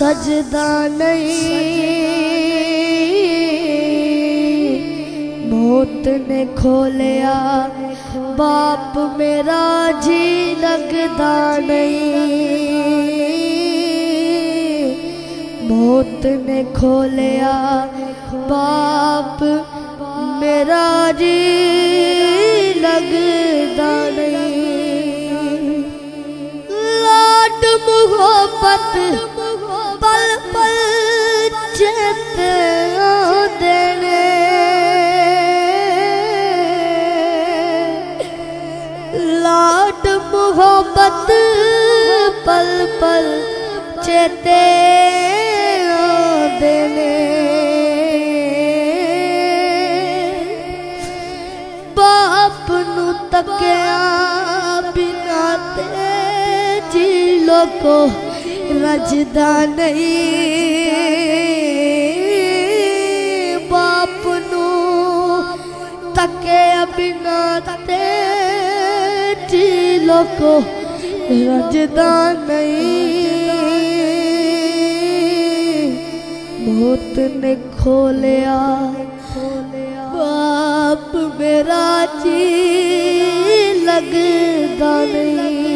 सजदा नहीं, मौत ने खोलिया बाप मेरा जी लगदा नहीं। मौत ने खोलिया बाप मेरा जी लगदा नहीं। लाड मुहब्बत पल पल चेते देने, लाड मुहब्बत पल पल चेते देने। बाप नू तकिया बिना ते जी लोको रजदा नहीं। बाप नू तकिया बिना ते जी लोको रजदा नहीं। मौत ने खोलिया बाप मेरा जी लगदा नहीं।